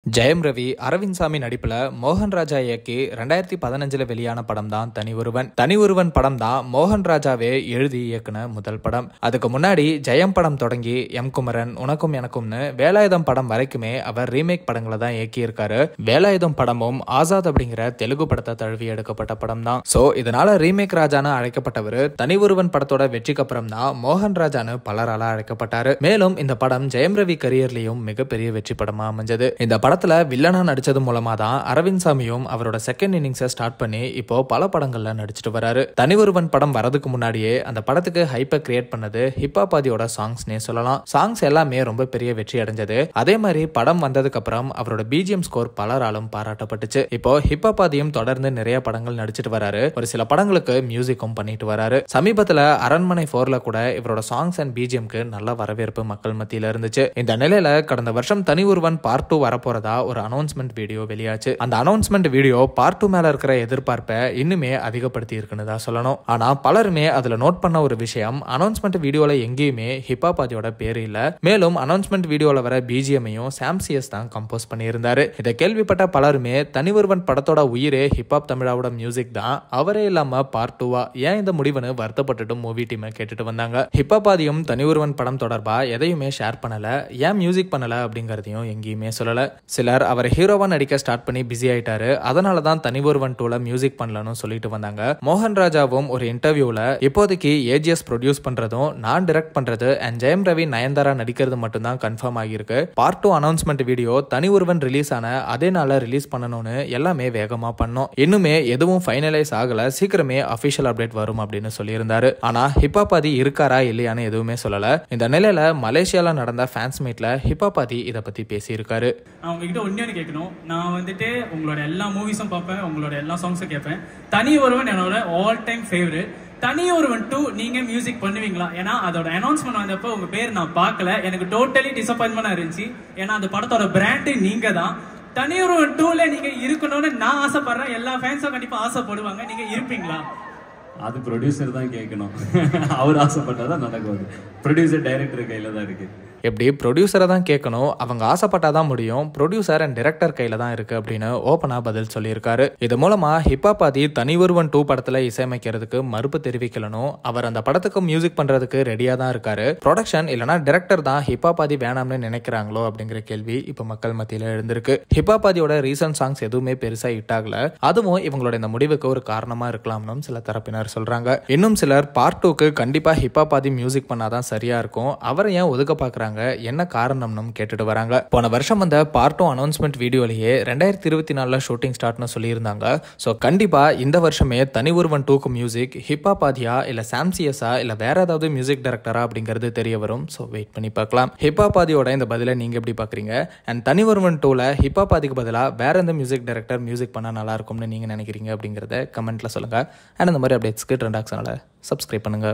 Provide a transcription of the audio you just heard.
ஜெயம் ரவி, அரவிந்த் சாமி நடிப்புல மோகன் ராஜா இயக்கி 2015 வெளியான படம் தான் தனி ஒருவன். தனி ஒருவன் படம் தான் மோகன் ராஜாவே எழுதி இயக்குன முதல் படம். அதுக்கு முன்னாடி ஜெயம் படம் தொடங்கி எம் குமரன், உனக்கும் எனக்கும்னு வேலாயுதம் படம் வரைக்குமே அவர் ரீமேக் படங்களை தான் இயக்கி இருக்காரு. வேலாயுதம் படமும் ஆசாத் அப்படிங்கிற தெலுங்கு படத்தை தழுவி எடுக்கப்பட்ட படம் தான். சோ இதனால ரீமேக் ராஜான்னு அழைக்கப்பட்டவர் தனி ஒருவன் படத்தோட வெற்றிக்கு அப்புறம் தான் மோகன் ராஜான்னு பலரால அழைக்கப்பட்டாரு. மேலும் இந்த படம் ஜெயம் ரவி கரியர்லயும் மிகப்பெரிய வெற்றி படமா அமைஞ்சது. இந்த படத்துல வில்லனா நடிச்சது மூலமா தான் அரவிந்த் சாமியும் அவரோட செகண்ட் இன்னிங்ஸை ஸ்டார்ட் பண்ணி இப்போ பல படங்கள்ல நடிச்சிட்டு வராரு. தனி ஒருவன் படம் வரதுக்கு முன்னாடியே அந்த படத்துக்கு ஹைப்பை கிரியேட் பண்ணது ஹிப்ஹாப் ஆதியோட சாங்ஸ்னே சொல்லலாம். சாங்ஸ் எல்லாமே ரொம்ப பெரிய வெற்றி அடைஞ்சது. அதே மாதிரி படம் வந்ததுக்கு அப்புறம் அவரோட பிஜிஎம் ஸ்கோர் பலராலும் பாராட்டப்பட்டுச்சு. இப்போ ஹிப்ஹாப் ஆதியும் தொடர்ந்து நிறைய படங்கள் நடிச்சிட்டு வராரு. ஒரு சில படங்களுக்கு மியூசிக்கும் பண்ணிட்டு வராரு. சமீபத்துல அரண்மனை 4ல கூட இவரோட சாங்ஸ் அண்ட் பிஜிஎம்க்கு நல்ல வரவேற்பு மக்கள் மத்தியில இருந்துச்சு. இந்த நிலையில கடந்த வருஷம் தனி ஒருவன் பார்ட் 2 வரப்போறதா ஒரு அனௌன்ஸ்மெண்ட் வீடியோ வெளியாச்சு. அந்த அனௌன்ஸ்மெண்ட் வீடியோ பார்ட் 2 மேல இருக்கிற எதிர்பார்ப்பை இன்னுமே அதிகப்படுத்தி இருக்குன்னு தான் சொல்லணும். ஆனா பலருமே அதுல நோட் பண்ண ஒரு விஷயம், அனௌன்ஸ்மெண்ட் வீடியோல எங்கேயுமே ஹிப்ஹாப் ஆதியோட பேரு இல்ல. மேலும் அனௌன்ஸ்மெண்ட் வீடியோல வர பிஜிஎம்மையும் சாம்சியஸ் தான் கம்போஸ் பண்ணியிருந்தாரு. இதை கேள்விப்பட்ட பலருமே தனி ஒருவன் படத்தோட உயிரே ஹிப்ஹாப் தமிழாவோட மியூசிக் தான், அவரே இல்லாம பார்ட் 2வா ஏன் இந்த முடிவுன்னு வருத்தப்பட்டுட்டு மூவி டீமை கேட்டுட்டு வந்தாங்க. ஹிப்ஹாப் ஆதியும் தனி ஒருவன் படம் தொடர்பா எதையுமே ஷேர் பண்ணல, ஏன் மியூசிக் பண்ணல அப்படிங்கறதையும் எங்கேயுமே சொல்லல. சிலர் அவர் ஹீரோவா நடிக்க ஸ்டார்ட் பண்ணி பிஸி ஆயிட்டாரு, அதனால தான் தனி ஒருவன் 2ல மியூசிக் பண்ணலன்னு சொல்லிட்டு வந்தாங்க. மோகன் ராஜாவும் ஒரு இன்டர்வியூல இப்போதைக்கு ஏஜிஎஸ் ப்ரொடியூஸ் பண்றதும் நான் டைரக்ட் பண்றது அண்ட் ஜெயம் ரவி, நயன்தாரா நடிக்கிறது மட்டும் தான் கன்ஃபார்ம் ஆகியிருக்கு. பார்ட் 2 அனௌன்ஸ்மெண்ட் வீடியோ தனி ஒருவன் ரிலீஸ் ஆன அதே நாள்ல ரிலீஸ் பண்ணணும்னு எல்லாமே வேகமா பண்ணோம். இன்னுமே எதுவும் ஃபைனலைஸ் ஆகல, சீக்கிரமே அபிஷியல் அப்டேட் வரும் அப்படின்னு சொல்லியிருந்தாரு. ஆனா ஹிப்ஹாப் ஆதி இருக்காரா இல்லையான்னு எதுவுமே சொல்லல. இந்த நிலையில மலேசியால நடந்த ஃபேன்ஸ் மீட்ல ஹிப்ஹாப் ஆதி இதை பத்தி பேசியிருக்காரு. உங்ககிட்ட ஒன்னே கேட்கணும், நான் வந்துட்டு உங்களோட எல்லா மூவிஸும் பார்ப்பேன், உங்களோட எல்லா சாங்ஸும் கேட்பேன். தனி ஒருவன் என்னோட ஆல் டைம் ஃபேவரட். தனி ஒருவன் 2 நீங்க மியூசிக் பண்ணுவீங்களா? ஏன்னா அதோட அனௌன்ஸ்மெண்ட் வந்தப்போ உங்க பேர் நான் பார்க்கல, எனக்கு டோட்டலி டிசப்பாயின்மெண்டா இருந்துச்சு. ஏன்னா அந்த படத்தோட பிராண்டு நீங்க தான். தனி ஒருவன் 2ல நீங்க இருக்கணும்னு நான் ஆசைப்படுறேன், எல்லா ஃபேன்ஸும் கண்டிப்பா ஆசைப்படுவாங்க. நீங்க இருப்பீங்களா? அது ப்ரொடியூசர் தான் கேட்கணும். அவர் ஆசைப்பட்டாதான் நடக்கும். ப்ரொடியூசர் டைரக்டர் கையில தான் இருக்கு. எப்படி ப்ரொடியூசரை தான் கேட்கணும், அவங்க ஆசைப்பட்டாதான் முடியும், ப்ரொடியூசர் அண்ட் டைரக்டர் கையில தான் இருக்கு அப்படின்னு ஓப்பனா பதில் சொல்லியிருக்காரு. இது மூலமா ஹிப்ஹாப் ஆதி தனி ஒருவன் 2 படத்துல இசையமைக்கிறதுக்கு மறுப்பு தெரிவிக்கலனும், அவர் அந்த படத்துக்கு மியூசிக் பண்றதுக்கு ரெடியா தான் இருக்காரு. ப்ரொடக்ஷன் இல்லனா டைரக்டர் தான் ஹிப்ஹாப் ஆதி வேணாம்னு நினைக்கிறாங்களோ அப்படிங்கிற கேள்வி இப்ப மக்கள் மத்தியில எழுந்திருக்கு. ஹிப்ஹாப் ஆதியோட ரீசன்ட் சாங்ஸ் எதுவுமே பெருசா ஹிட் ஆகல, அதுவும் இவங்களோட இந்த முடிவுக்கு ஒரு காரணமா இருக்கலாம்னு சில தரப்பினர் சொல்றாங்க. இன்னும் சிலர் பார்ட் 2க்கு கண்டிப்பா ஹிப்ஹாப் ஆதி மியூசிக் பண்ணாதான் சரியா இருக்கும், அவரை ஏன் ஒதுக்க பாக்குறாங்க, என்ன காரணம்னு கேட்டுட்டு வராங்க. போன வருஷம் வந்த பார்ட் 2 அனௌன்ஸ்மெண்ட் வீடியோலயே 2024ல ஷூட்டிங் ஸ்டார்ட்னு சொல்லியிருந்தாங்க. சோ கண்டிப்பா இந்த வருஷமே தனி ஒருவன் 2க்கு மியூசிக் ஹிப்ஹாப் ஆதியா இல்ல சாம்சியஸா இல்ல வேற ஏதாவது மியூசிக் டைரக்டரா அப்படிங்கிறது தெரிய வரும். சோ வெயிட் பண்ணி பார்க்கலாம். ஹிப்ஹாப் ஆதியோட இந்த பதிலை நீங்க எப்படி பாக்குறீங்க? அண்ட் தனி ஒருவன் 2ல ஹிப்ஹாப் ஆதிக்கு பதிலா வேற எந்த மியூசிக் டைரக்டர் மியூசிக் பண்ணா நல்லா இருக்கும்னு நீங்க நினைக்கிறீங்க அப்படிங்கறத கமெண்ட்ல சொல்லுங்க. அண்ட் இந்த மாதிரி அப்டேட்ஸ்க்கு ட்ரெண்டாக்ஸ் சேனலை சப்ஸ்கிரைப் பண்ணுங்க.